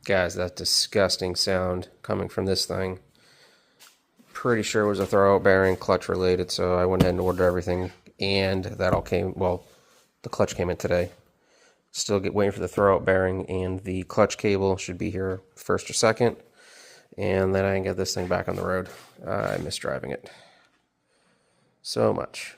Guys, that disgusting sound coming from this thing. Pretty sure it was a throwout bearing, clutch related, so I went ahead and ordered everything, and that all came, well, the clutch came in today. Still waiting for the throwout bearing, and the clutch cable should be here first or second, and then I can get this thing back on the road. I miss driving it so much.